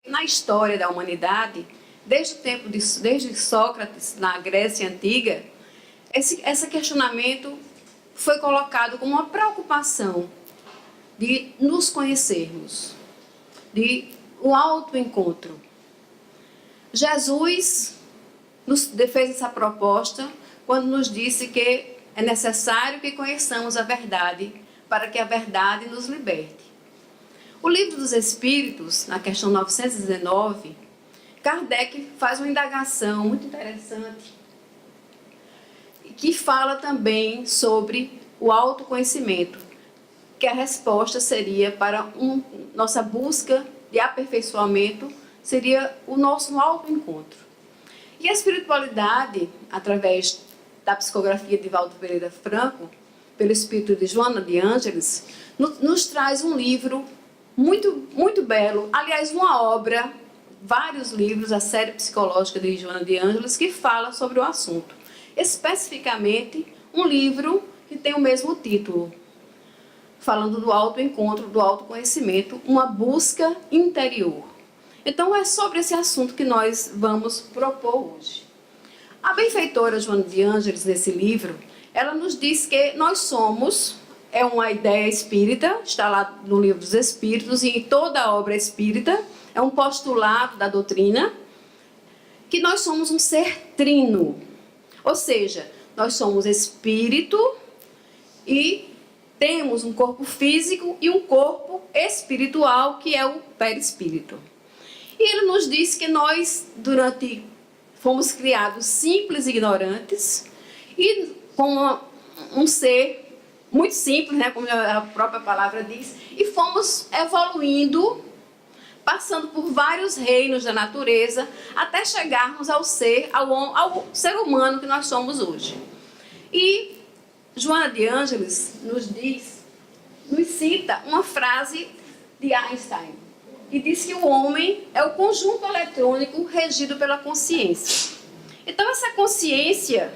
Na história da humanidade, desde Sócrates, na Grécia Antiga, esse questionamento foi colocado como uma preocupação de nos conhecermos, de um autoencontro. Jesus nos fez essa proposta quando nos disse que é necessário que conheçamos a verdade para que a verdade nos liberte. O Livro dos Espíritos, na questão 919, Kardec faz uma indagação muito interessante que fala também sobre o autoconhecimento, que a resposta seria para nossa busca de aperfeiçoamento, seria o nosso autoencontro. E a espiritualidade, através da psicografia de Valdo Pereira Franco, pelo espírito de Joana de Ângeles, nos traz um livro muito, muito belo, aliás, uma obra, vários livros, a série psicológica de Joana de Ângeles, que fala sobre o assunto. Especificamente, um livro que tem o mesmo título, falando do autoencontro, do autoconhecimento, uma busca interior. Então, é sobre esse assunto que nós vamos propor hoje. A benfeitora Joana de Ângeles, nesse livro, ela nos diz que nós somos, é uma ideia espírita, está lá no Livro dos Espíritos e em toda a obra espírita, é um postulado da doutrina, que nós somos um ser trino. Ou seja, nós somos espírito e temos um corpo físico e um corpo espiritual, que é o perispírito. E ele nos diz que nós, fomos criados simples e ignorantes, e com um ser muito simples, né, como a própria palavra diz, e fomos evoluindo, passando por vários reinos da natureza, até chegarmos ao ser humano que nós somos hoje. E Joana de Ângeles nos cita uma frase de Einstein, que diz que o homem é o conjunto eletrônico regido pela consciência. Então, essa consciência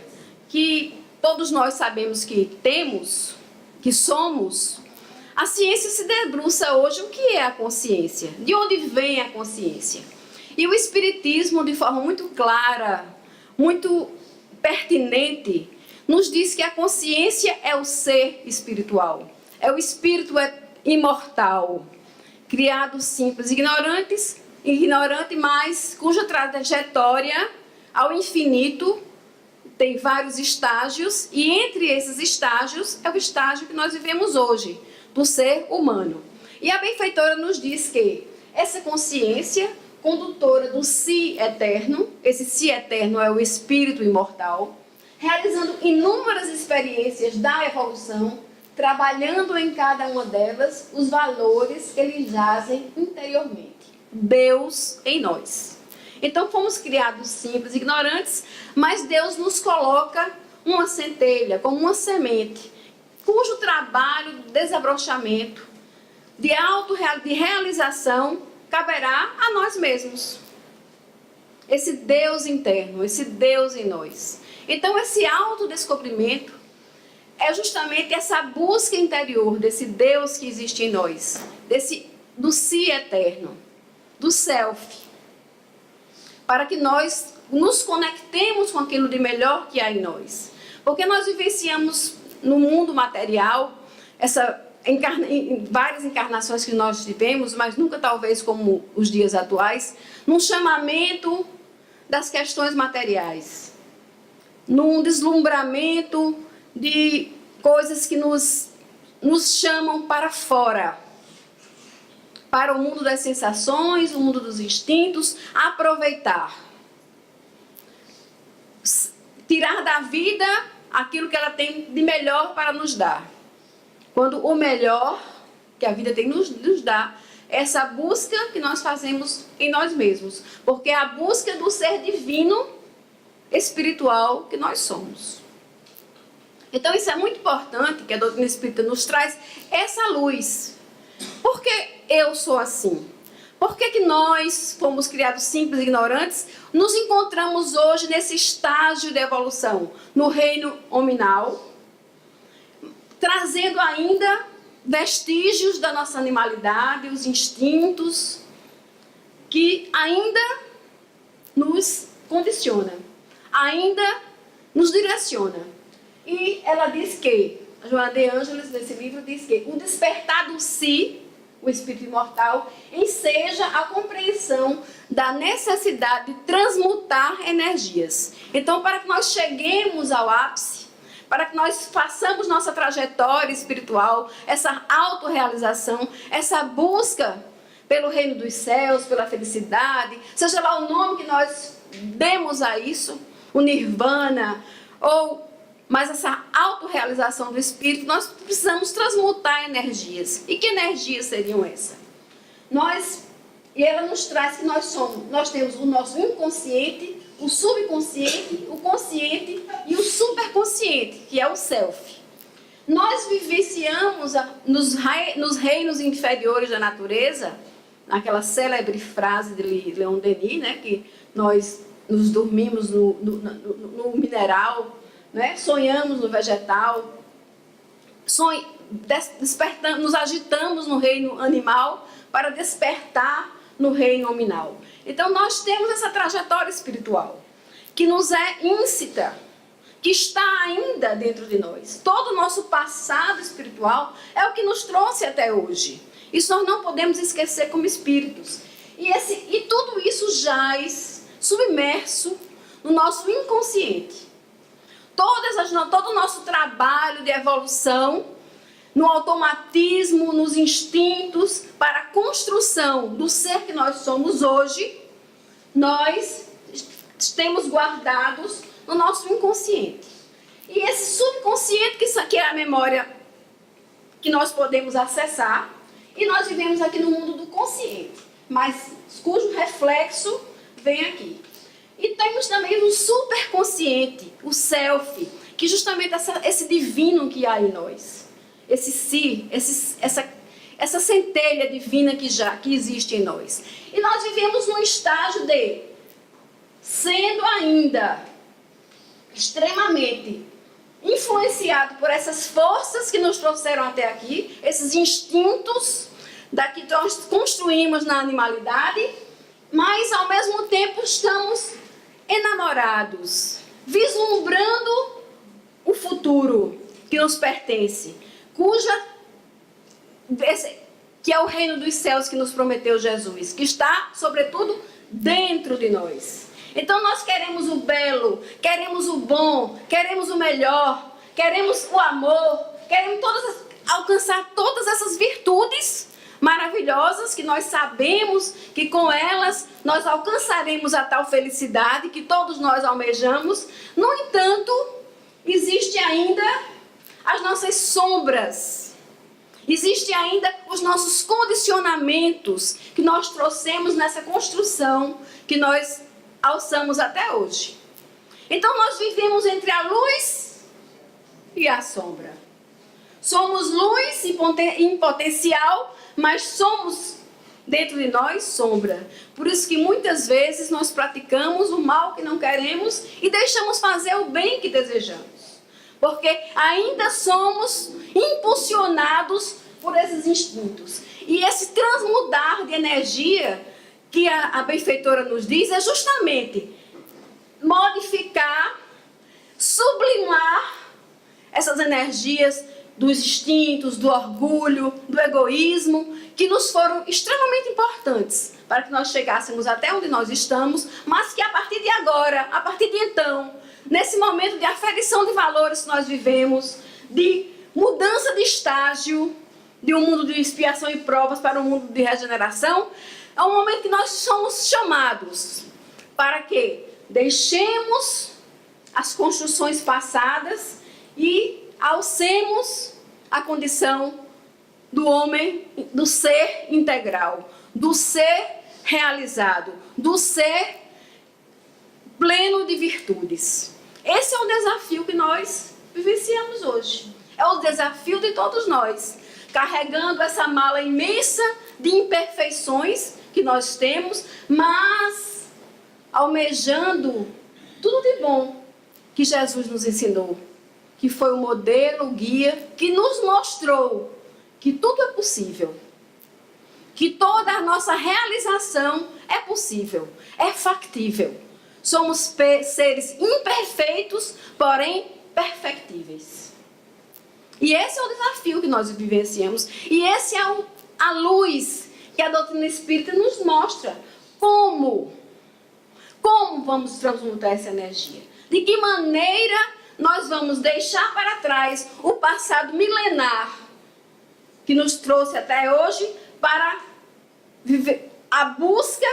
que todos nós sabemos que temos, que somos, a ciência se debruça hoje o que é a consciência, de onde vem a consciência. E o Espiritismo, de forma muito clara, muito pertinente, nos diz que a consciência é o ser espiritual, é o espírito imortal, criado simples, ignorante, mas cuja trajetória ao infinito tem vários estágios, e entre esses estágios é o estágio que nós vivemos hoje, do ser humano. E a benfeitora nos diz que essa consciência condutora do si eterno, esse si eterno é o espírito imortal, realizando inúmeras experiências da evolução, trabalhando em cada uma delas os valores que lhe jazem interiormente. Deus em nós. Então fomos criados simples, ignorantes, mas Deus nos coloca uma centelha, como uma semente, cujo trabalho de desabrochamento, de realização, caberá a nós mesmos. Esse Deus interno, esse Deus em nós. Então esse autodescobrimento é justamente essa busca interior desse Deus que existe em nós, do si eterno, do self, para que nós nos conectemos com aquilo de melhor que há em nós. Porque nós vivenciamos no mundo material, em várias encarnações que nós tivemos, mas nunca talvez como os dias atuais, num chamamento das questões materiais, num deslumbramento de coisas que nos chamam para fora, para o mundo das sensações, o mundo dos instintos, aproveitar, tirar da vida aquilo que ela tem de melhor para nos dar. Quando o melhor que a vida tem nos dá, essa busca que nós fazemos em nós mesmos, porque é a busca do ser divino, espiritual que nós somos. Então isso é muito importante, que a doutrina espírita nos traz essa luz. Por que eu sou assim? Por que nós fomos criados simples e ignorantes, nos encontramos hoje nesse estágio de evolução, no reino hominal, trazendo ainda vestígios da nossa animalidade, os instintos, que ainda nos condiciona, ainda nos direciona. E ela diz que, a Joana de Ângeles, nesse livro, diz que o despertar do si, o espírito imortal, enseja a compreensão da necessidade de transmutar energias. Então, para que nós cheguemos ao ápice, para que nós façamos nossa trajetória espiritual, essa autorrealização, essa busca pelo reino dos céus, pela felicidade, seja lá o nome que nós demos a isso, o nirvana, mas essa autorrealização do espírito, nós precisamos transmutar energias. E que energias seriam essas? E ela nos traz que nós temos o nosso inconsciente, o subconsciente, o consciente e o superconsciente, que é o self. Nós vivenciamos nos reinos inferiores da natureza, naquela célebre frase de Leon Denis, né, que nós nos dormimos no mineral, né, sonhamos no vegetal, despertamos, nos agitamos no reino animal para despertar no reino nominal. Então nós temos essa trajetória espiritual que nos é íncita, que está ainda dentro de nós. Todo o nosso passado espiritual é o que nos trouxe até hoje. Isso nós não podemos esquecer como espíritos. E tudo isso jaz submerso no nosso inconsciente. Todo o nosso trabalho de evolução, no automatismo, nos instintos, para a construção do ser que nós somos hoje, nós temos guardados no nosso inconsciente. E esse subconsciente, que é a memória que nós podemos acessar, e nós vivemos aqui no mundo do consciente, mas cujo reflexo vem aqui. E temos também o superconsciente, o self, que justamente esse divino que há em nós. Esse si, essa centelha divina que existe em nós. E nós vivemos num estágio de, sendo ainda extremamente influenciado por essas forças que nos trouxeram até aqui, esses instintos que nós construímos na animalidade, mas ao mesmo tempo estamos enamorados, vislumbrando o futuro que nos pertence, que é o reino dos céus que nos prometeu Jesus, que está, sobretudo, dentro de nós. Então nós queremos o belo, queremos o bom, queremos o melhor, queremos o amor, queremos alcançar todas essas virtudes maravilhosas que nós sabemos que com elas nós alcançaremos a tal felicidade que todos nós almejamos. No entanto, existe ainda as nossas sombras, existe ainda os nossos condicionamentos que nós trouxemos nessa construção que nós alçamos até hoje. Então nós vivemos entre a luz e a sombra. Somos luz em potencial, mas somos dentro de nós sombra. Por isso que muitas vezes nós praticamos o mal que não queremos e deixamos fazer o bem que desejamos. Porque ainda somos impulsionados por esses instintos. E esse transmudar de energia que a benfeitora nos diz é justamente modificar, sublimar essas energias dos instintos, do orgulho, do egoísmo, que nos foram extremamente importantes para que nós chegássemos até onde nós estamos, mas que a partir de agora, a partir de então, nesse momento de aferição de valores que nós vivemos, de mudança de estágio, de um mundo de expiação e provas para um mundo de regeneração, é um momento que nós somos chamados para que deixemos as construções passadas e alcemos a condição do homem, do ser integral, do ser realizado, do ser pleno de virtudes. Esse é o desafio que nós vivenciamos hoje. É o desafio de todos nós, carregando essa mala imensa de imperfeições que nós temos, mas almejando tudo de bom que Jesus nos ensinou, que foi o modelo, o guia, que nos mostrou que tudo é possível, que toda a nossa realização é possível, é factível. Somos seres imperfeitos, porém perfectíveis. E esse é o desafio que nós vivenciamos. E esse é a luz que a doutrina espírita nos mostra. Como vamos transmutar essa energia? De que maneira nós vamos deixar para trás o passado milenar que nos trouxe até hoje para viver a busca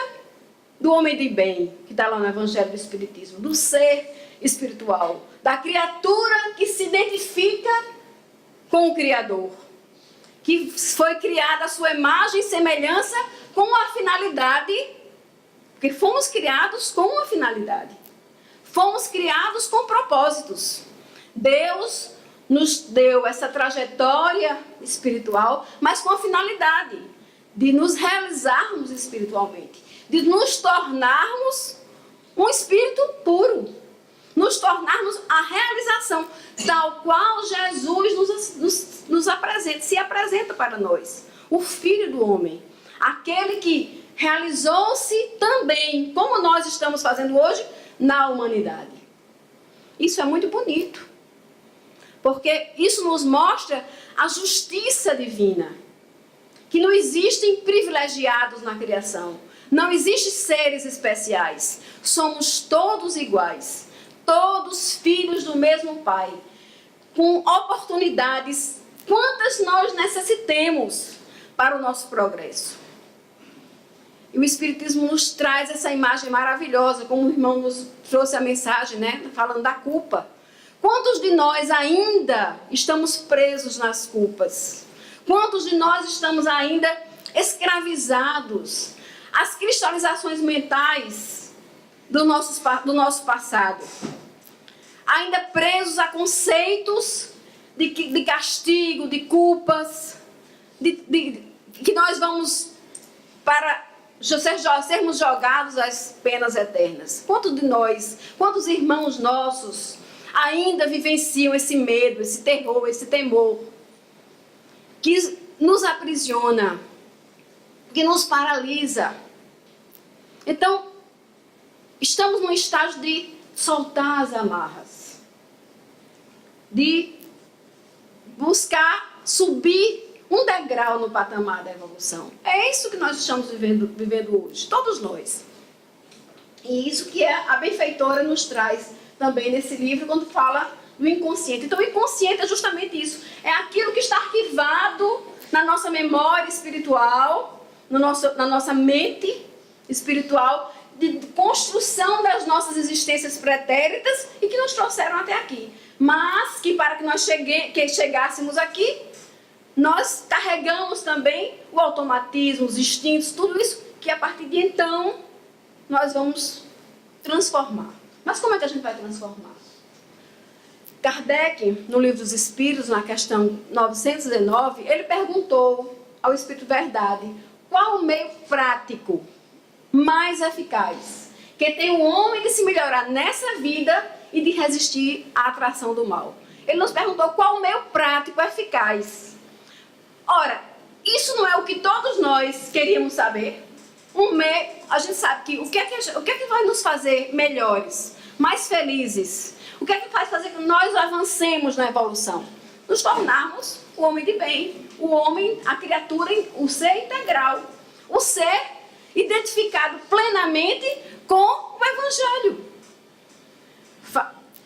do homem de bem, que está lá no Evangelho do Espiritismo, do ser espiritual, da criatura que se identifica com o Criador, que foi criada à sua imagem e semelhança com a finalidade, porque fomos criados com uma finalidade, fomos criados com propósitos. Deus nos deu essa trajetória espiritual, mas com a finalidade de nos realizarmos espiritualmente, de nos tornarmos um espírito puro, nos tornarmos a realização, tal qual Jesus nos apresenta, se apresenta para nós, o Filho do Homem, aquele que realizou-se também, como nós estamos fazendo hoje, na humanidade. Isso é muito bonito, porque isso nos mostra a justiça divina, que não existem privilegiados na criação, não existem seres especiais, somos todos iguais, todos filhos do mesmo Pai, com oportunidades quantas nós necessitemos para o nosso progresso. E o Espiritismo nos traz essa imagem maravilhosa, como o irmão nos trouxe a mensagem, né, falando da culpa. Quantos de nós ainda estamos presos nas culpas? Quantos de nós estamos ainda escravizados às cristalizações mentais do nosso passado? Ainda presos a conceitos de castigo, de culpas, que nós vamos para sermos jogados às penas eternas. Quantos de nós, quantos irmãos nossos ainda vivenciam esse medo, esse terror, esse temor, que nos aprisiona, que nos paralisa? Então, estamos num estágio de soltar as amarras, de buscar subir um degrau no patamar da evolução. É isso que nós estamos vivendo hoje, todos nós. E isso que a benfeitora nos traz também nesse livro, quando fala do inconsciente. Então, o inconsciente é justamente isso. É aquilo que está arquivado na nossa memória espiritual, na nossa mente espiritual, de construção das nossas existências pretéritas e que nos trouxeram até aqui. Mas que para que nós chegássemos aqui, nós carregamos também o automatismo, os instintos, tudo isso que a partir de então nós vamos transformar. Mas como é que a gente vai transformar? Kardec, no Livro dos Espíritos, na questão 919, ele perguntou ao Espírito Verdade qual o meio prático mais eficaz que tem o homem de se melhorar nessa vida e de resistir à atração do mal. Ele nos perguntou qual o meio prático eficaz. Ora, isso não é o que todos nós queríamos saber? A gente sabe que o que é que vai nos fazer melhores, mais felizes? O que é que faz fazer que nós avancemos na evolução? Nos tornarmos o homem de bem, o homem, a criatura, o ser integral, o ser identificado plenamente com o Evangelho.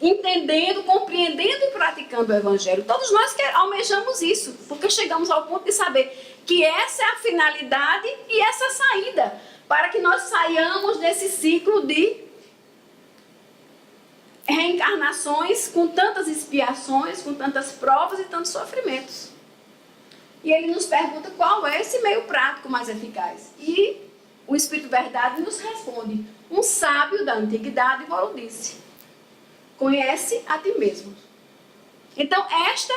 Entendendo, compreendendo e praticando o Evangelho. Todos nós almejamos isso, porque chegamos ao ponto de saber que essa é a finalidade e essa é a saída, para que nós saiamos desse ciclo de reencarnações com tantas expiações, com tantas provas e tantos sofrimentos. E ele nos pergunta qual é esse meio prático mais eficaz. E o Espírito Verdade nos responde: um sábio da antiguidade o disse: conhece a ti mesmo. Então, esta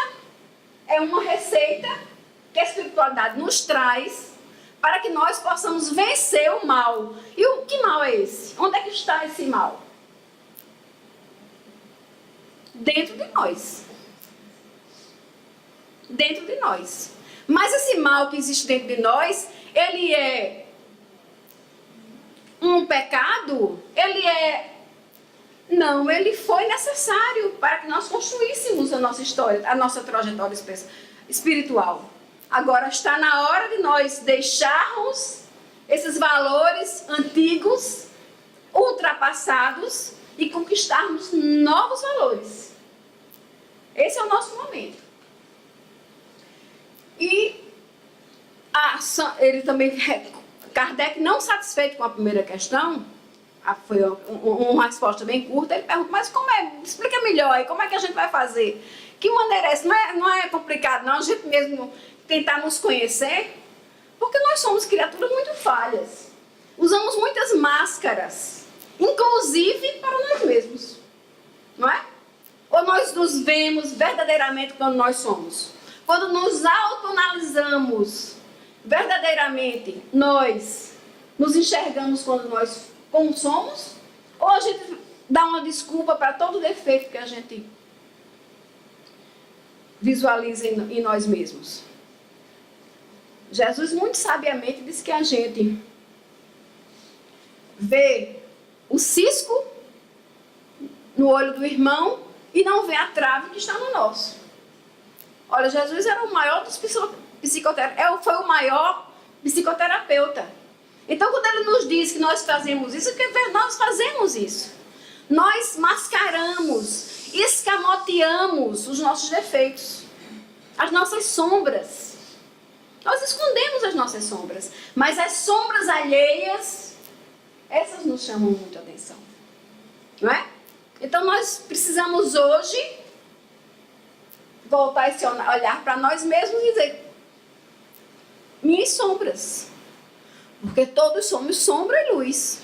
é uma receita que a espiritualidade nos traz para que nós possamos vencer o mal. E o que mal é esse? Onde é que está esse mal? Dentro de nós. Dentro de nós. Mas esse mal que existe dentro de nós, ele é um pecado? Ele é... Não, ele foi necessário para que nós construíssemos a nossa história, a nossa trajetória espiritual. Agora está na hora de nós deixarmos esses valores antigos, ultrapassados, e conquistarmos novos valores. Esse é o nosso momento. E ele também, Kardec, não satisfeito com a primeira questão, foi uma resposta bem curta, ele pergunta, mas como é? Explica melhor aí, como é que a gente vai fazer? Que maneira é essa? Não é complicado, não, a gente mesmo tentar nos conhecer, porque nós somos criaturas muito falhas. Usamos muitas máscaras, inclusive para nós mesmos, não é? Ou nós nos vemos verdadeiramente quando nós somos? Quando nos autoanalisamos verdadeiramente, nós nos enxergamos como somos? Ou a gente dá uma desculpa para todo defeito que a gente visualiza em nós mesmos? Jesus muito sabiamente disse que a gente vê o cisco no olho do irmão e não vê a trave que está no nosso. Olha, Jesus era o maior dos psicoterapeutas, foi o maior psicoterapeuta. Então, quando ele nos diz que nós fazemos isso, é porque nós fazemos isso. Nós mascaramos, escamoteamos os nossos defeitos, as nossas sombras. Nós escondemos as nossas sombras, mas as sombras alheias, essas nos chamam muito a atenção, não é? Então nós precisamos hoje voltar esse olhar para nós mesmos e dizer, minhas sombras, porque todos somos sombra e luz,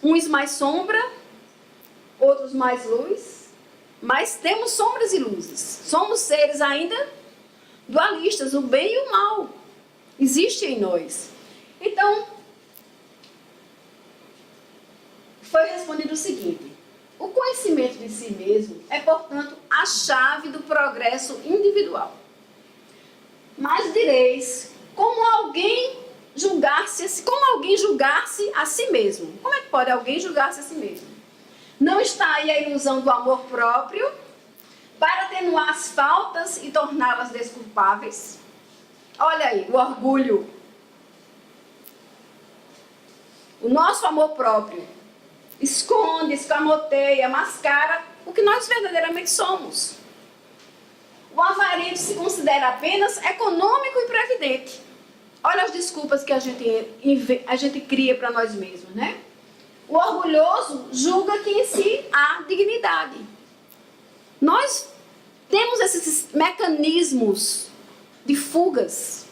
uns mais sombra, outros mais luz, mas temos sombras e luzes, somos seres ainda dualistas, o bem e o mal existe em nós. Então, foi respondido o seguinte: o conhecimento de si mesmo é, portanto, a chave do progresso individual. Mas direis, como alguém julgar-se a si mesmo? Como é que pode alguém julgar-se a si mesmo? Não está aí a ilusão do amor próprio para atenuar as faltas e torná-las desculpáveis? Olha aí, o orgulho. O nosso amor próprio esconde, escamoteia, mascara o que nós verdadeiramente somos. O avarento se considera apenas econômico e previdente. Olha as desculpas que a gente cria para nós mesmos, né? O orgulhoso julga que em si há dignidade. Nós temos esses mecanismos de fugas,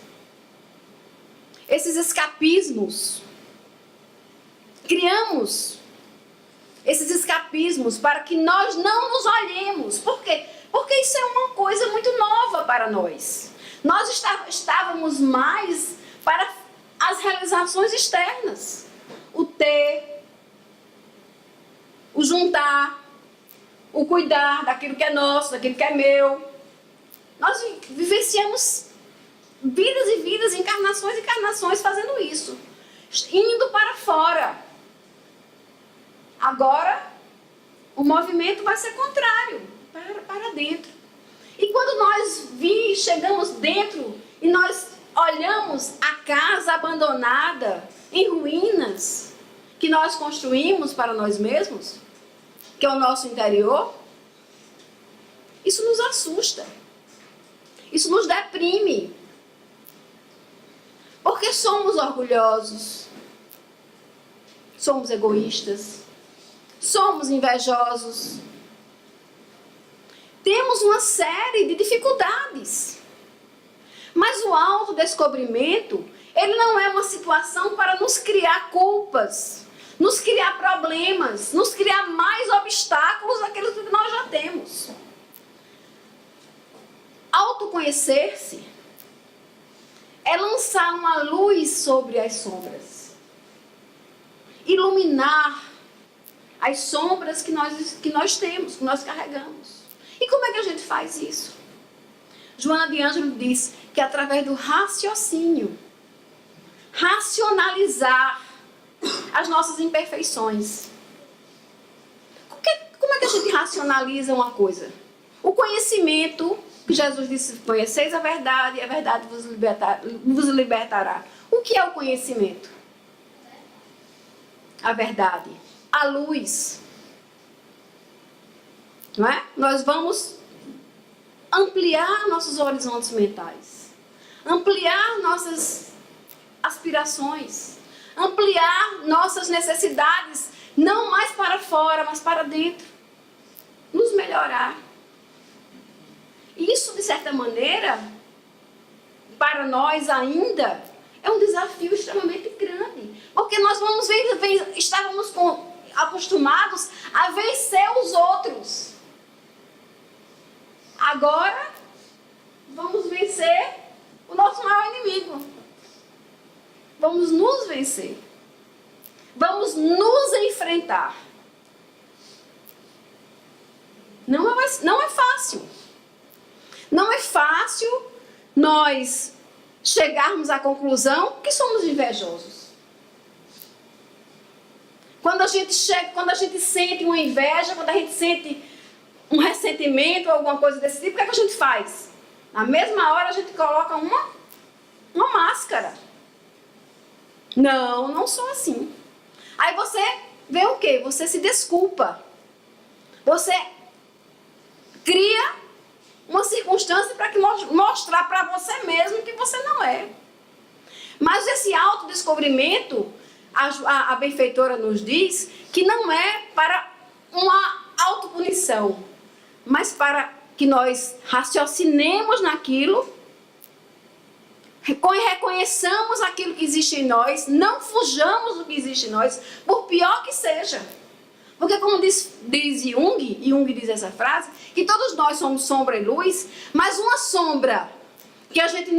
esses escapismos. Criamos esses escapismos para que nós não nos olhemos. Por quê? Porque isso é uma coisa muito nova para nós. Nós estávamos mais para as realizações externas. O ter, o juntar, o cuidar daquilo que é nosso, daquilo que é meu. Nós vivenciamos vidas e vidas, encarnações e encarnações fazendo isso. Indo para fora. Agora, o movimento vai ser contrário, para dentro. E quando nós chegamos dentro e nós olhamos a casa abandonada, em ruínas, que nós construímos para nós mesmos, que é o nosso interior, isso nos assusta. Isso nos deprime. Porque somos orgulhosos, somos egoístas, somos invejosos. Temos uma série de dificuldades. Mas o autodescobrimento, ele não é uma situação para nos criar culpas, nos criar problemas, nos criar mais obstáculos daqueles que nós já temos. Autoconhecer-se é lançar uma luz sobre as sombras. Iluminar as sombras que nós temos, que nós carregamos. E como é que a gente faz isso? Joana de Ângelo diz que através do raciocínio. racionalizar as nossas imperfeições. Como é que a gente racionaliza uma coisa? O conhecimento, que Jesus disse, conheceis a verdade e a verdade vos libertará. O que é o conhecimento? A verdade. A luz. Não é? Nós vamos ampliar nossos horizontes mentais. Ampliar nossas aspirações. Ampliar nossas necessidades. Não mais para fora, mas para dentro. Nos melhorar. Isso, de certa maneira, para nós ainda, é um desafio extremamente grande. Porque nós vamos estávamos acostumados a vencer os outros. Agora, vamos vencer o nosso maior inimigo. Vamos nos vencer. Vamos nos enfrentar. Não é fácil. Não é fácil nós chegarmos à conclusão que somos invejosos. Quando a gente sente uma inveja, quando a gente sente um ressentimento ou alguma coisa desse tipo, o que é que a gente faz? Na mesma hora a gente coloca uma máscara. Não sou assim. Aí você vê o quê? Você se desculpa. Você cria uma circunstância para mostrar para você mesmo que você não é. Mas esse autodescobrimento, a benfeitora nos diz que não é para uma autopunição, mas para que nós raciocinemos naquilo, reconheçamos aquilo que existe em nós, não fujamos do que existe em nós, por pior que seja. Porque como diz Jung diz essa frase, que todos nós somos sombra e luz, mas uma sombra que a gente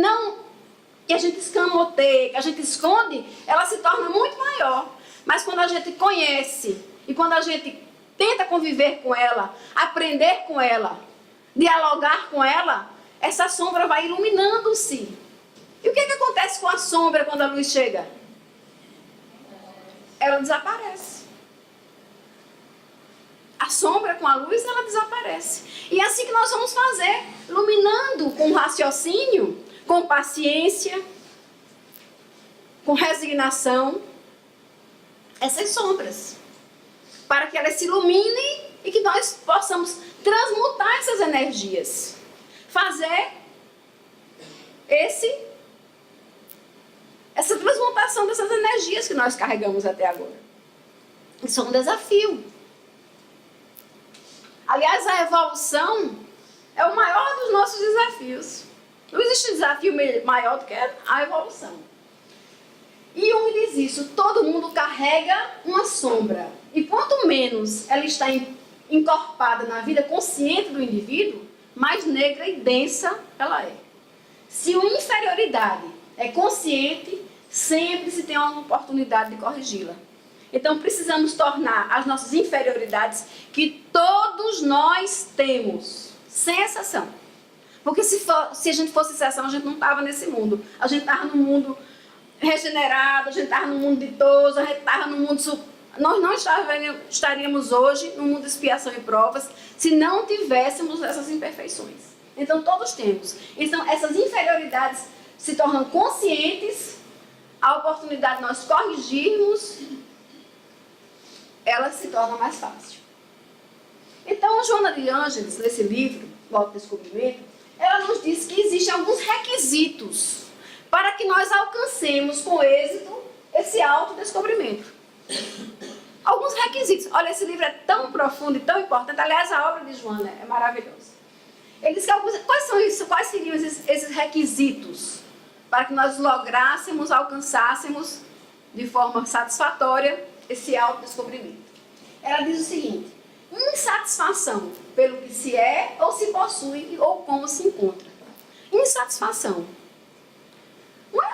escamoteia, que a gente esconde, ela se torna muito maior. Mas quando a gente conhece e quando a gente tenta conviver com ela, aprender com ela, dialogar com ela, essa sombra vai iluminando-se. E o que acontece com a sombra quando a luz chega? Ela desaparece. A sombra com a luz, ela desaparece. E é assim que nós vamos fazer, iluminando com raciocínio, com paciência, com resignação, essas sombras. Para que elas se iluminem e que nós possamos transmutar essas energias. Fazer essa transmutação dessas energias que nós carregamos até agora. Isso é um desafio. Aliás, a evolução é o maior dos nossos desafios. Não existe desafio maior do que a evolução. E Jung diz isso, todo mundo carrega uma sombra. E quanto menos ela está encorpada na vida consciente do indivíduo, mais negra e densa ela é. Se uma inferioridade é consciente, sempre se tem uma oportunidade de corrigi-la. Então precisamos tornar as nossas inferioridades, que todos nós temos, sem exceção. Porque se a gente fosse exceção, a gente não estava nesse mundo. A gente estava no mundo regenerado, a gente estava no mundo ditoso, a gente estava no mundo... Nós não estaríamos hoje no mundo de expiação e provas se não tivéssemos essas imperfeições. Então todos temos. Então essas inferioridades se tornam conscientes, a oportunidade de nós corrigirmos, ela se torna mais fácil. Então, a Joana de Ângeles, nesse livro, O Autodescobrimento, ela nos diz que existem alguns requisitos para que nós alcancemos com êxito esse autodescobrimento. Alguns requisitos. Olha, esse livro é tão profundo e tão importante. Aliás, a obra de Joana é maravilhosa. Ele diz que quais seriam esses requisitos para que nós lográssemos, alcançássemos de forma satisfatória esse autodescobrimento. Ela diz o seguinte: insatisfação pelo que se é ou se possui ou como se encontra. Insatisfação.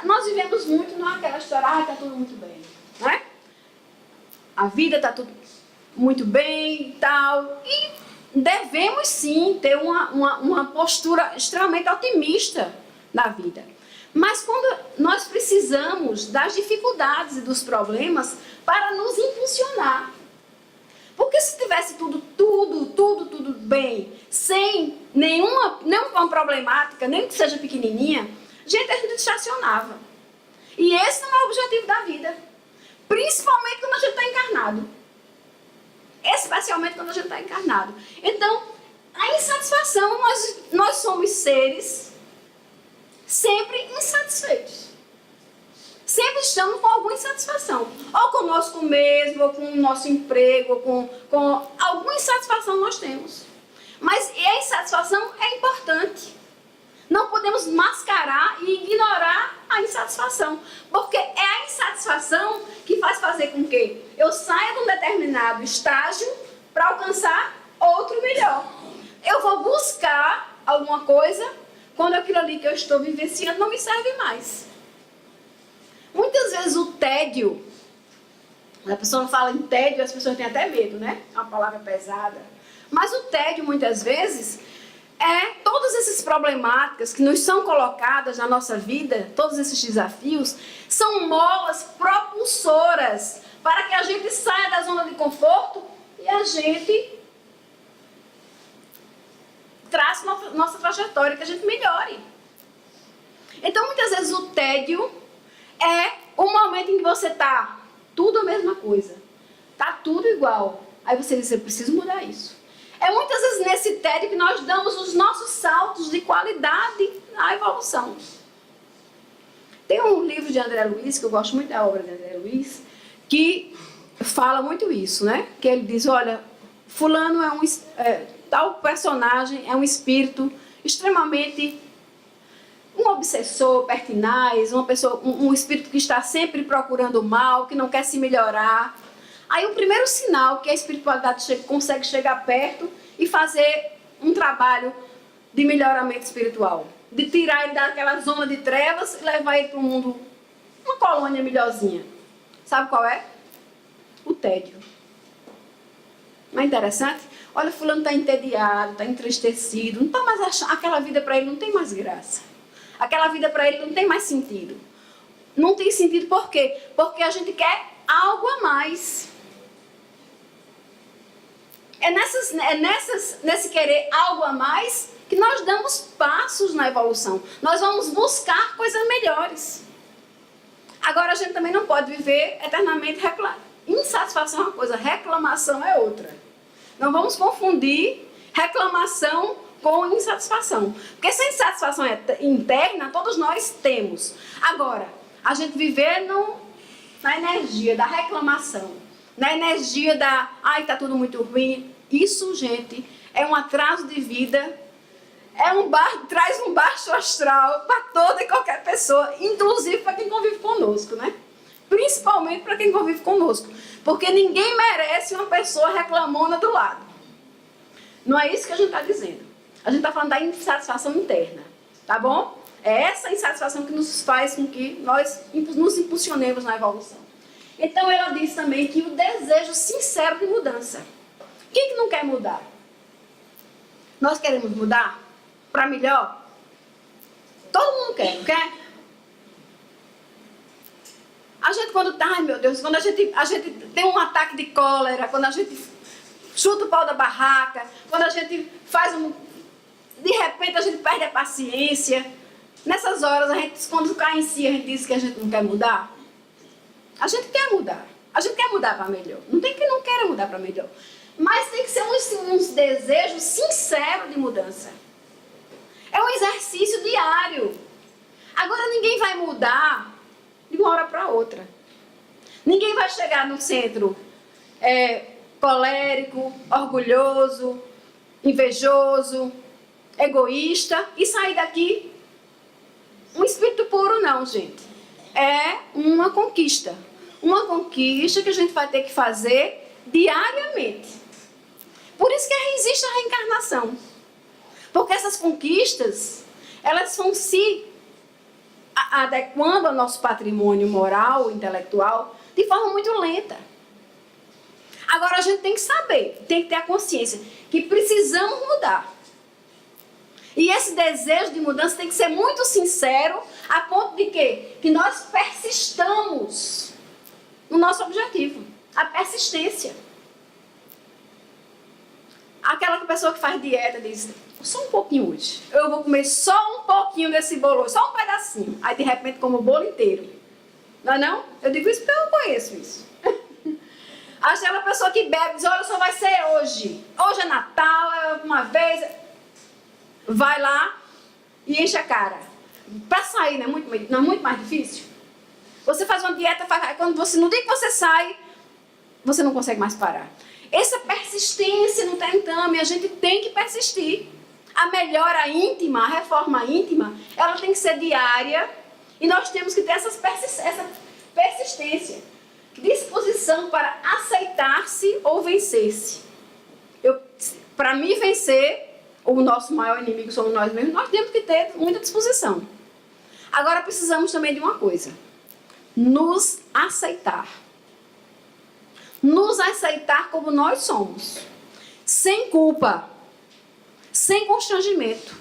Nós vivemos muito naquela história, está tudo muito bem, não é? A vida está tudo muito bem e tal. E devemos sim ter uma postura extremamente otimista na vida. Mas quando nós precisamos das dificuldades e dos problemas para nos impulsionar. Porque se tivesse tudo bem, sem nenhuma problemática, nem que seja pequenininha, a gente estacionava. E esse não é o objetivo da vida. Principalmente quando a gente está encarnado. Especialmente quando a gente está encarnado. Então, a insatisfação, nós somos seres sempre insatisfeitos. Sempre estamos com alguma insatisfação. Ou conosco mesmo, ou com o nosso emprego, ou com alguma insatisfação nós temos. Mas a insatisfação é importante. Não podemos mascarar e ignorar a insatisfação. Porque é a insatisfação que faz fazer com que eu saia de um determinado estágio para alcançar outro melhor. Eu vou buscar alguma coisa quando aquilo ali que eu estou vivenciando não me serve mais. Muitas vezes o tédio, a pessoa fala em tédio, as pessoas têm até medo, né? É uma palavra pesada. Mas o tédio, muitas vezes, todas essas problemáticas que nos são colocadas na nossa vida, todos esses desafios, são molas propulsoras para que a gente saia da zona de conforto e a gente trace nossa trajetória, que a gente melhore. Então, muitas vezes o tédio é o momento em que você está tudo a mesma coisa, está tudo igual. Aí você diz, eu preciso mudar isso. É muitas vezes nesse tédio que nós damos os nossos saltos de qualidade na evolução. Tem um livro de André Luiz, que eu gosto muito da obra de André Luiz, que fala muito isso, né? Que ele diz, olha, fulano tal personagem é um espírito extremamente um obsessor pertinaz, um espírito que está sempre procurando o mal, que não quer se melhorar. Aí o primeiro sinal que a espiritualidade consegue chegar perto e fazer um trabalho de melhoramento espiritual, de tirar ele daquela zona de trevas e levar ele para um mundo, uma colônia melhorzinha. Sabe qual é? O tédio. Não é interessante? Olha, fulano está entediado, está entristecido, não está mais achando, aquela vida para ele não tem mais graça. Aquela vida para ele não tem mais sentido. Não tem sentido por quê? Porque a gente quer algo a mais. Nesse querer algo a mais que nós damos passos na evolução. Nós vamos buscar coisas melhores. Agora a gente também não pode viver eternamente reclamando. Insatisfação é uma coisa, reclamação é outra. Não vamos confundir reclamação com insatisfação. Porque essa insatisfação interna, todos nós temos. Agora, a gente viver na energia da reclamação, na energia da, ai, tá tudo muito ruim. Isso, gente, é um atraso de vida, traz um baixo astral para toda e qualquer pessoa, inclusive para quem convive conosco, né? Principalmente para quem convive conosco. Porque ninguém merece uma pessoa reclamona do lado. Não é isso que a gente está dizendo. A gente está falando da insatisfação interna, tá bom? É essa insatisfação que nos faz com que nós nos impulsionemos na evolução. Então, ela diz também que o desejo sincero de mudança. Quem que não quer mudar? Nós queremos mudar para melhor? Todo mundo quer, não quer? A gente quando está, ai meu Deus, quando a gente tem um ataque de cólera, quando a gente chuta o pau da barraca, quando a gente de repente a gente perde a paciência. Nessas horas, quando cai em si, a gente diz que a gente não quer mudar. A gente quer mudar. A gente quer mudar para melhor. Não tem que não queira mudar para melhor. Mas tem que ser um desejo sincero de mudança. É um exercício diário. Agora ninguém vai mudar de uma hora para outra. Ninguém vai chegar no centro colérico, orgulhoso, invejoso, egoísta e sair daqui um espírito puro, não, gente. É uma conquista. Uma conquista que a gente vai ter que fazer diariamente. Por isso que existe a reencarnação. Porque essas conquistas, elas vão se adequando ao nosso patrimônio moral, intelectual, de forma muito lenta. Agora a gente tem que saber, tem que ter a consciência que precisamos mudar. E esse desejo de mudança tem que ser muito sincero, a ponto de quê? Que nós persistamos no nosso objetivo. A persistência. Aquela pessoa que faz dieta diz, só um pouquinho hoje. Eu vou comer só um pouquinho desse bolo, só um pedacinho. Aí de repente como o bolo inteiro. Não é não? Eu digo isso porque eu conheço isso. Aquela pessoa que bebe diz, olha, só vai ser hoje. Hoje é Natal, é uma vez. Vai lá e enche a cara. Para sair não é muito mais difícil? Você faz uma dieta, no dia que você sai, você não consegue mais parar. Essa persistência no tentame, a gente tem que persistir. A melhora íntima, a reforma íntima, ela tem que ser diária e nós temos que ter essa persistência. Disposição para aceitar-se ou vencer-se. Para mim vencer, o nosso maior inimigo somos nós mesmos, nós temos que ter muita disposição. Agora precisamos também de uma coisa. Nos aceitar. Nos aceitar como nós somos. Sem culpa. Sem constrangimento.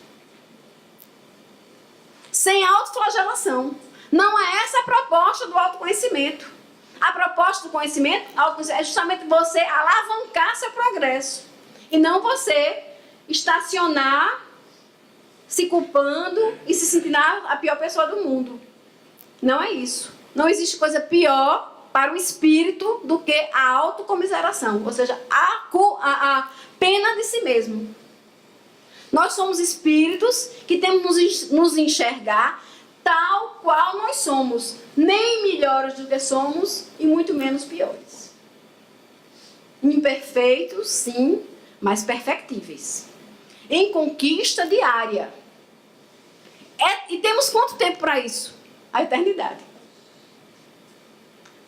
Sem autoflagelação. Não é essa a proposta do autoconhecimento. A proposta do conhecimento é justamente você alavancar seu progresso. E não você estacionar, se culpando e se sentindo a pior pessoa do mundo. Não é isso. Não existe coisa pior para o espírito do que a autocomiseração, ou seja, a pena de si mesmo. Nós somos espíritos que temos que nos enxergar tal qual nós somos, nem melhores do que somos e muito menos piores. Imperfeitos, sim, mas perfectíveis. Em conquista diária. E temos quanto tempo para isso? A eternidade.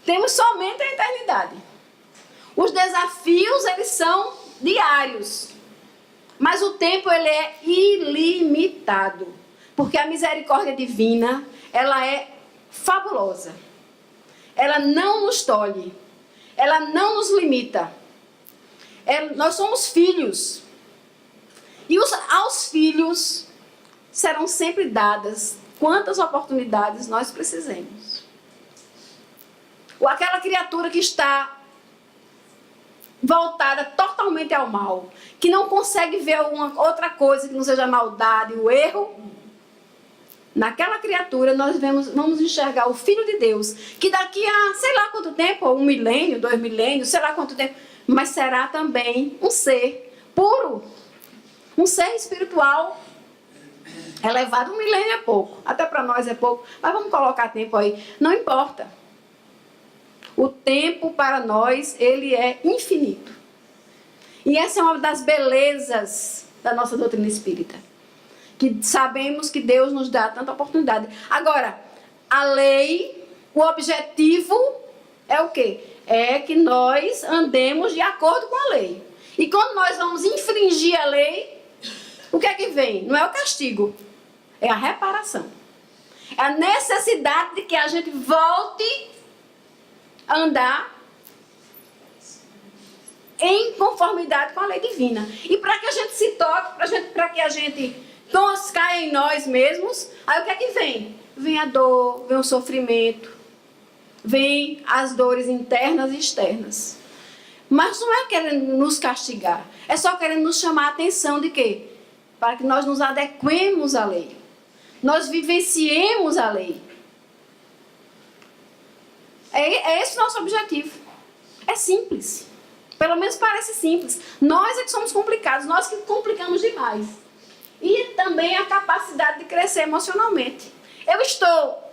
Temos somente a eternidade. Os desafios, eles são diários. Mas o tempo, ele é ilimitado. Porque a misericórdia divina, ela é fabulosa. Ela não nos tolhe. Ela não nos limita. Nós somos filhos. E aos filhos serão sempre dadas quantas oportunidades nós precisemos. Ou aquela criatura que está voltada totalmente ao mal, que não consegue ver outra coisa que não seja a maldade, o erro, naquela criatura nós vamos enxergar o Filho de Deus, que daqui a sei lá quanto tempo, 1 milênio, 2 milênios, sei lá quanto tempo, mas será também um ser puro, um ser espiritual elevado. 1 milênio é pouco, até para nós é pouco, mas vamos colocar tempo aí, não importa. O tempo para nós, ele é infinito. E essa é uma das belezas da nossa doutrina espírita. Que sabemos que Deus nos dá tanta oportunidade. Agora, a lei, o objetivo é o quê? É que nós andemos de acordo com a lei. E quando nós vamos infringir a lei, o que é que vem? Não é o castigo, é a reparação. É a necessidade de que a gente volte andar em conformidade com a lei divina. E para que a gente se toque, para que a gente caia em nós mesmos, aí o que é que vem? Vem a dor, vem o sofrimento, vem as dores internas e externas. Mas não é querendo nos castigar, é só querendo nos chamar a atenção de quê? Para que nós nos adequemos à lei. Nós vivenciemos a lei. É esse o nosso objetivo. É simples. Pelo menos parece simples. Nós é que somos complicados, nós que complicamos demais. E também a capacidade de crescer emocionalmente. Eu estou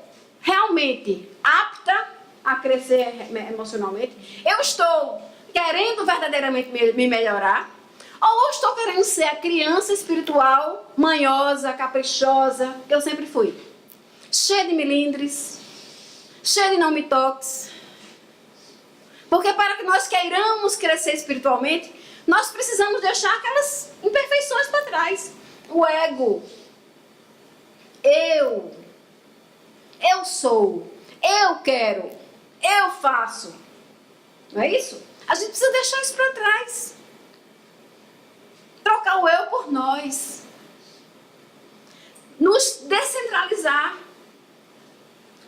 realmente apta a crescer emocionalmente? Eu estou querendo verdadeiramente me melhorar? Ou eu estou querendo ser a criança espiritual, manhosa, caprichosa, que eu sempre fui? Cheia de melindres, cheia de não me toques. Porque para que nós queiramos crescer espiritualmente, nós precisamos deixar aquelas imperfeições para trás. O ego. Eu sou. Eu quero. Eu faço. Não é isso? A gente precisa deixar isso para trás. Trocar o eu por nós. nos descentralizar.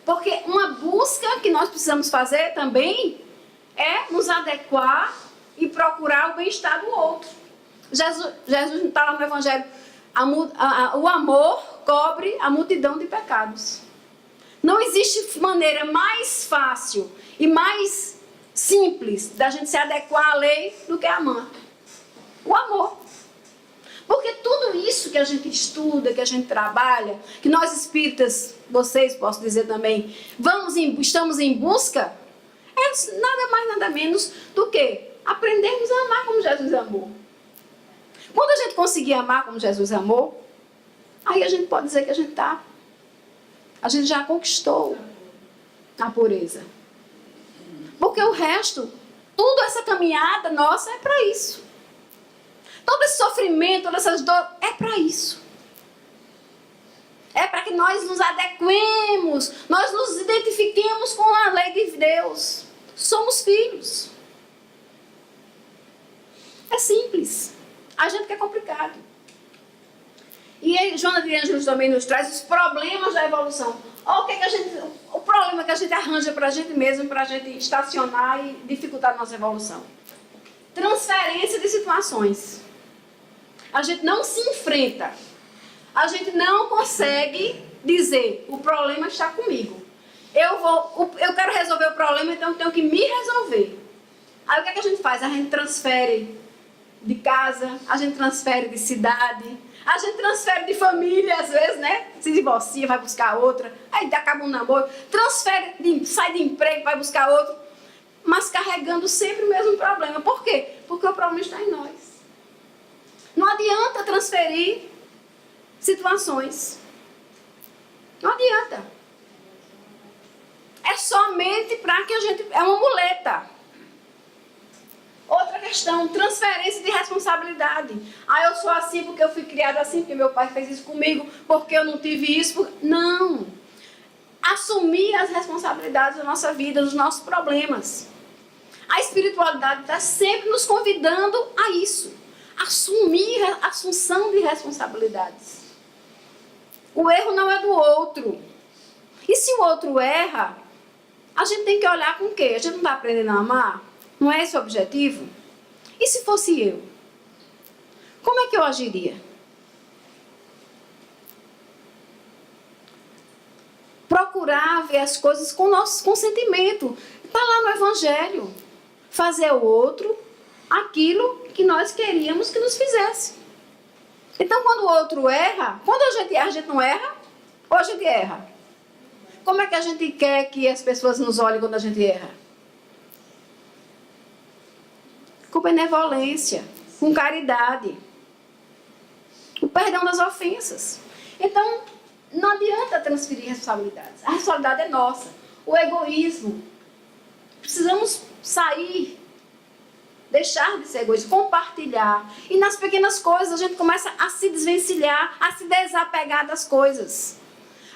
Porque uma busca que nós precisamos fazer também é nos adequar e procurar o bem-estar do outro. Jesus está lá no Evangelho, o amor cobre a multidão de pecados. Não existe maneira mais fácil e mais simples da gente se adequar à lei do que amar. O amor. Porque tudo isso que a gente estuda, que a gente trabalha, que nós espíritas, vocês, posso dizer também, estamos em busca, é nada mais, nada menos do que aprendermos a amar como Jesus amou. Quando a gente conseguir amar como Jesus amou, aí a gente pode dizer que a gente já conquistou a pureza. Porque o resto, toda essa caminhada nossa é para isso. Todo esse sofrimento, todas essas dores, é para isso. É para que nós nos adequemos, nós nos identifiquemos com a lei de Deus. Somos filhos. É simples. A gente quer complicado. E aí, Joana de Ângeles também nos traz os problemas da evolução. Olha o problema que a gente arranja para a gente mesmo, para a gente estacionar e dificultar a nossa evolução. Transferência de situações. A gente não se enfrenta. A gente não consegue dizer, o problema está comigo. Eu quero resolver o problema, então eu tenho que me resolver. Aí o que é que a gente faz? A gente transfere de casa, a gente transfere de cidade, a gente transfere de família, às vezes, né? Se divorcia, vai buscar outra, aí acaba um namoro, sai de emprego, vai buscar outro, mas carregando sempre o mesmo problema. Por quê? Porque o problema está em nós. Não adianta transferir situações. Não adianta. É somente para que a gente... É uma muleta. Outra questão, transferência de responsabilidade. Eu sou assim porque eu fui criada assim, porque meu pai fez isso comigo, porque eu não tive isso. Não. Assumir as responsabilidades da nossa vida, dos nossos problemas. A espiritualidade está sempre nos convidando a isso. Assumir a assunção de responsabilidades. O erro não é do outro. E se o outro erra, a gente tem que olhar com o quê? A gente não está aprendendo a amar? Não é esse o objetivo? E se fosse eu? Como é que eu agiria? Procurar ver as coisas com nosso consentimento. Está lá no Evangelho. Fazer ao outro aquilo que nós queríamos que nos fizesse. Então, quando o outro erra, quando a gente não erra, ou a gente erra? Como é que a gente quer que as pessoas nos olhem quando a gente erra? Com benevolência, com caridade, o perdão das ofensas. Então, não adianta transferir responsabilidades. A responsabilidade é nossa. O egoísmo. Precisamos sair, deixar de ser egoísta, compartilhar. E nas pequenas coisas a gente começa a se desvencilhar, a se desapegar das coisas.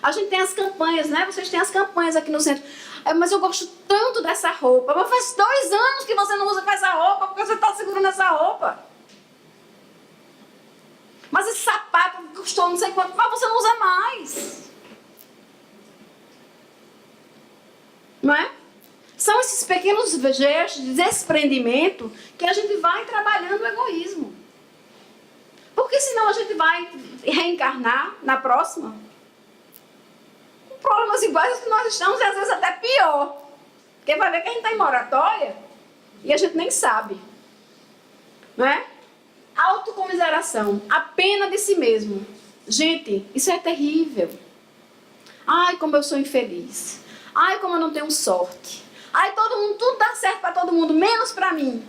A gente tem as campanhas, né? Vocês têm as campanhas aqui no centro. Mas eu gosto tanto dessa roupa. Mas faz 2 anos que você não usa essa roupa, porque você está segurando essa roupa. Mas esse sapato custou não sei quanto, mas você não usa mais. Não é? São esses pequenos gestos de desprendimento que a gente vai trabalhando o egoísmo. Porque senão a gente vai reencarnar na próxima com problemas iguais aos que nós estamos e às vezes até pior. Porque vai ver que a gente está em moratória e a gente nem sabe. Não é? Autocomiseração, a pena de si mesmo. Gente, isso é terrível. Ai, como eu sou infeliz. Ai, como eu não tenho sorte. Ai, tudo dá certo para todo mundo, menos para mim.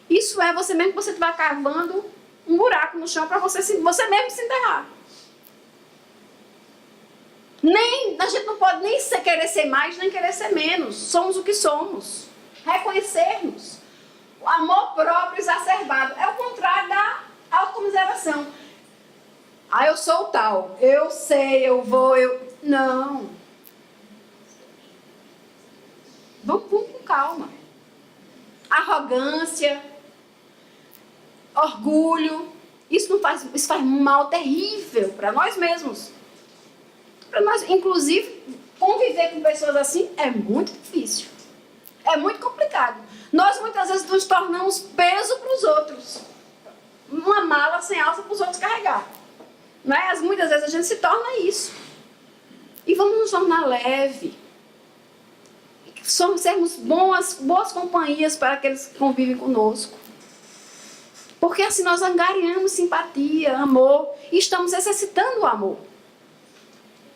Isso é você mesmo que você vai cavando um buraco no chão para você mesmo se enterrar. A gente não pode nem querer ser mais, nem querer ser menos. Somos o que somos. Reconhecermos. O amor próprio exacerbado. É o contrário da autocomiseração. Eu sou tal. Eu sei, eu vou, Não. Vamos com calma. Arrogância, orgulho, Isso faz um mal terrível para nós mesmos. Para nós, inclusive, conviver com pessoas assim é muito difícil. É muito complicado. Nós muitas vezes nos tornamos peso para os outros. Uma mala sem alça para os outros carregar. Não é? Muitas vezes a gente se torna isso. E vamos nos tornar leve. Sermos boas companhias para aqueles que convivem conosco. Porque assim nós angariamos simpatia, amor, e estamos exercitando o amor.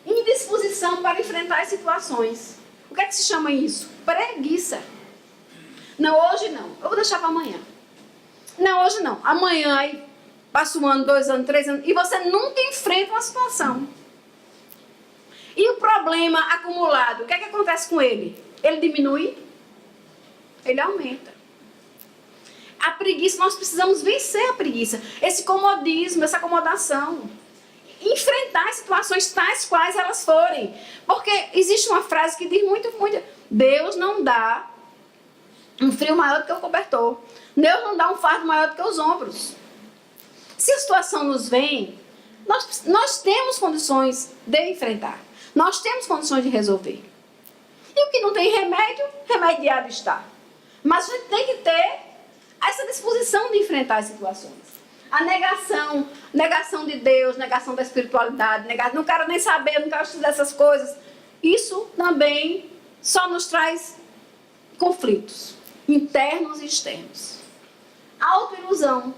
Indisposição para enfrentar as situações. O que é que se chama isso? Preguiça. Não, hoje não. Eu vou deixar para amanhã. Não, hoje não. Amanhã, aí passa 1 ano, 2 anos, 3 anos, e você nunca enfrenta uma situação. E o problema acumulado, o que é que acontece com ele? Ele diminui? Ele aumenta. A preguiça, nós precisamos vencer a preguiça. Esse comodismo, essa acomodação. Enfrentar as situações tais quais elas forem. Porque existe uma frase que diz muito, Deus não dá um frio maior do que o cobertor. Deus não dá um fardo maior do que os ombros. Se a situação nos vem, nós temos condições de enfrentar. Nós temos condições de resolver. E o que não tem remédio, remediado está. Mas a gente tem que ter essa disposição de enfrentar as situações. A negação de Deus, negação da espiritualidade, não quero nem saber, não quero estudar essas coisas. Isso também só nos traz conflitos internos e externos. A autoilusão.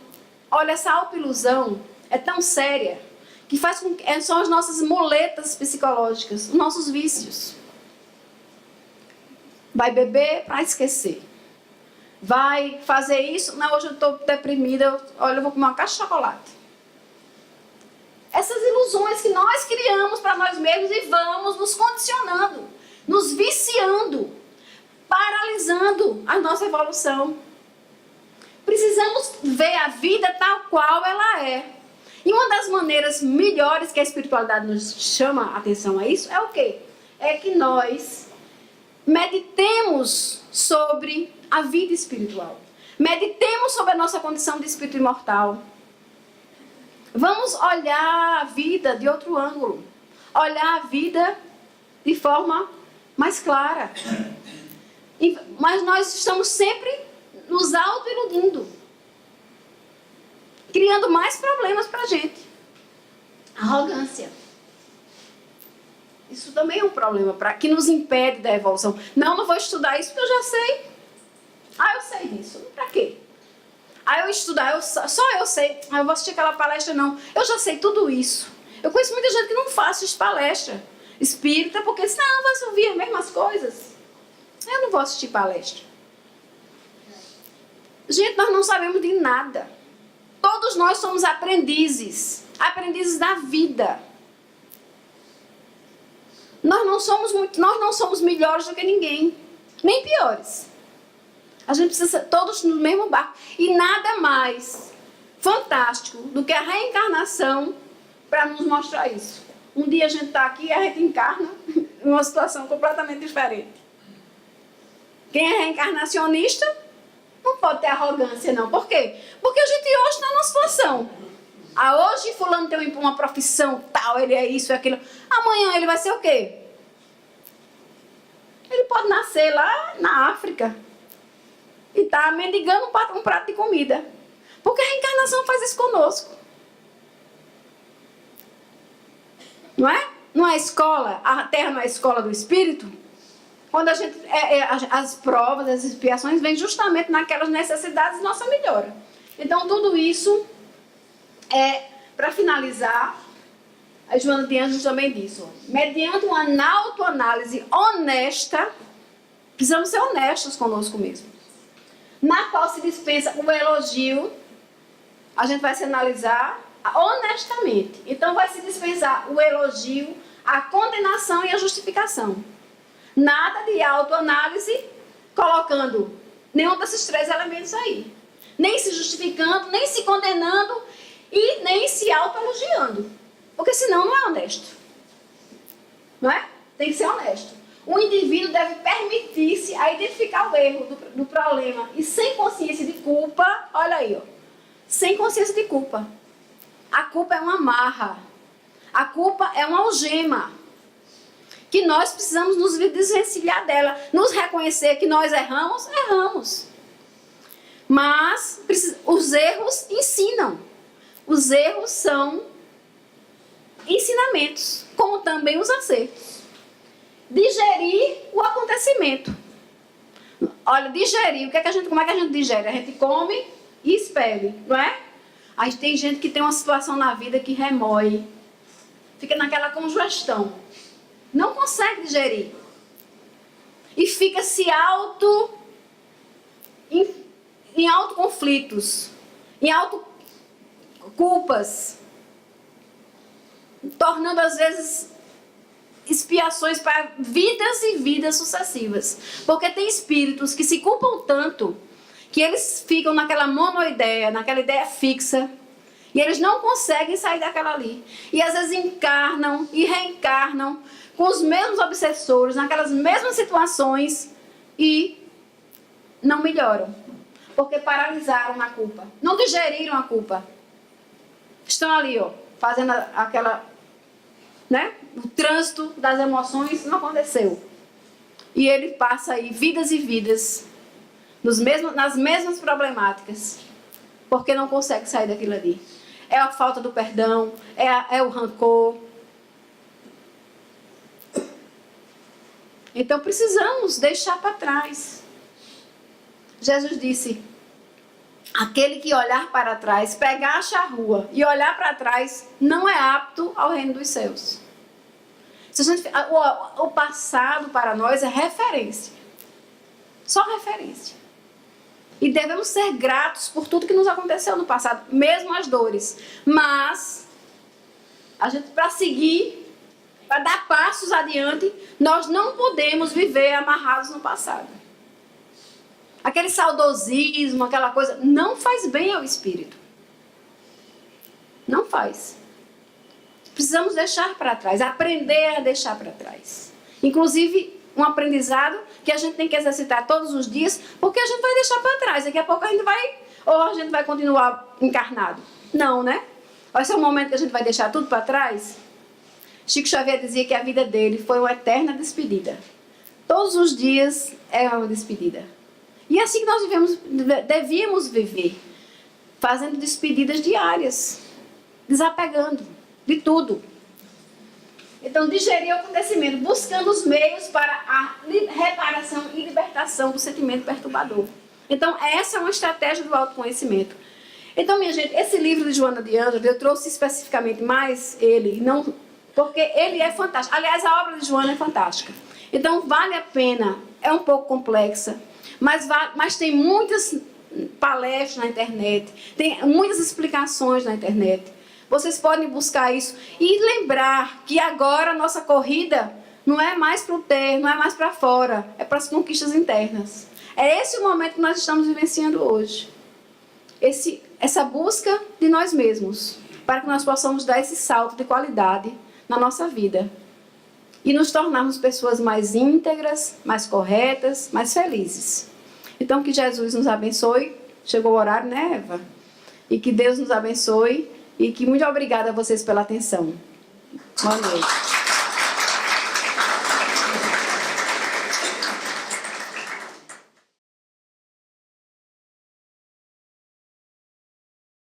Olha, essa autoilusão é tão séria que faz com que são as nossas muletas psicológicas, os nossos vícios. Vai beber para esquecer. Vai fazer isso. Não, hoje eu estou deprimida. Olha, eu vou comer uma caixa de chocolate. Essas ilusões que nós criamos para nós mesmos e vamos nos condicionando, nos viciando, paralisando a nossa evolução. Precisamos ver a vida tal qual ela é. E uma das maneiras melhores que a espiritualidade nos chama a atenção a isso é o quê? É que nós meditemos sobre a vida espiritual. Meditemos sobre a nossa condição de espírito imortal. Vamos olhar a vida de outro ângulo. Olhar a vida de forma mais clara. Mas nós estamos sempre nos auto-iludindo. Criando mais problemas para a gente. Arrogância. Isso também é um problema que nos impede da evolução. Não vou estudar isso porque eu já sei. Eu sei disso. Para quê? Eu estudar, só eu sei. Eu vou assistir aquela palestra, não. Eu já sei tudo isso. Eu conheço muita gente que não faz palestra espírita porque diz, não, vai ouvir as mesmas coisas. Eu não vou assistir palestra. Gente, nós não sabemos de nada. Todos nós somos aprendizes. Aprendizes da vida. Nós não somos melhores do que ninguém. Nem piores. A gente precisa todos no mesmo barco. E nada mais fantástico do que a reencarnação para nos mostrar isso. Um dia a gente está aqui e a gente encarna em uma situação completamente diferente. Quem é reencarnacionista não pode ter arrogância, não. Por quê? Porque a gente hoje está numa situação. Hoje fulano tem uma profissão tal, ele é isso e aquilo. Amanhã ele vai ser o quê? Ele pode nascer lá na África e tá mendigando um prato de comida. Porque a reencarnação faz isso conosco. Não é? Não é escola, a Terra não é a escola do Espírito? Quando a gente, as provas, as expiações vêm justamente naquelas necessidades de nossa melhora. Então tudo isso para finalizar, a Joana de Anjos também disse, mediante uma autoanálise honesta, precisamos ser honestos conosco mesmo, na qual se dispensa o elogio, a gente vai se analisar honestamente. Então vai se dispensar o elogio, a condenação e a justificação. Nada de autoanálise colocando nenhum desses 3 elementos aí. Nem se justificando, nem se condenando e nem se autoelogiando. Porque senão não é honesto. Não é? Tem que ser honesto. O indivíduo deve permitir-se a identificar o erro do problema e sem consciência de culpa, olha aí, sem consciência de culpa. A culpa é uma amarra. A culpa é uma algema. Que nós precisamos nos desvencilhar dela. Nos reconhecer que nós erramos, erramos. Mas os erros ensinam. Os erros são ensinamentos, como também os acertos. Digerir o acontecimento. Olha, digerir, como é que a gente digere? A gente come e expele, não é? Aí tem gente que tem uma situação na vida que remói, fica naquela congestão, não consegue digerir e fica em autoconflitos, em autoculpas, tornando às vezes expiações para vidas e vidas sucessivas. Porque tem espíritos que se culpam tanto que eles ficam naquela monoideia, naquela ideia fixa, e eles não conseguem sair daquela ali. E às vezes encarnam e reencarnam com os mesmos obsessores, naquelas mesmas situações, e não melhoram. Porque paralisaram a culpa, não digeriram a culpa. Estão ali, ó, fazendo aquela, né? O trânsito das emoções não aconteceu. E ele passa aí vidas e vidas nas mesmas problemáticas, porque não consegue sair daquilo ali. É a falta do perdão, é o rancor. Então precisamos deixar para trás. Jesus disse: aquele que olhar para trás, pegar a charrua e olhar para trás, não é apto ao reino dos céus. O passado para nós é referência. Só referência. E devemos ser gratos por tudo que nos aconteceu no passado, mesmo as dores. Mas, a gente, para seguir, para dar passos adiante, nós não podemos viver amarrados no passado. Aquele saudosismo, aquela coisa, não faz bem ao espírito. Não faz. Precisamos deixar para trás, aprender a deixar para trás. Inclusive, um aprendizado que a gente tem que exercitar todos os dias, porque a gente vai deixar para trás. Daqui a pouco a gente vai continuar encarnado. Não, né? Vai ser um momento que a gente vai deixar tudo para trás. Chico Xavier dizia que a vida dele foi uma eterna despedida. Todos os dias é uma despedida. E é assim que nós devíamos viver, fazendo despedidas diárias, desapegando de tudo. Então, digerir o acontecimento, buscando os meios para a reparação e libertação do sentimento perturbador. Então, essa é uma estratégia do autoconhecimento. Então, minha gente, esse livro de Joana de Ângeles, eu trouxe especificamente mais ele, não, porque ele é fantástico. Aliás, a obra de Joana é fantástica. Então, vale a pena, é um pouco complexa, mas tem muitas palestras na internet, tem muitas explicações na internet. Vocês podem buscar isso e lembrar que agora a nossa corrida não é mais para o ter, não é mais para fora, é para as conquistas internas. É esse o momento que nós estamos vivenciando hoje. Essa busca de nós mesmos, para que nós possamos dar esse salto de qualidade na nossa vida e nos tornarmos pessoas mais íntegras, mais corretas, mais felizes. Então, que Jesus nos abençoe. Chegou o horário, né, Eva? E que Deus nos abençoe. E que muito obrigada a vocês pela atenção. Boa noite.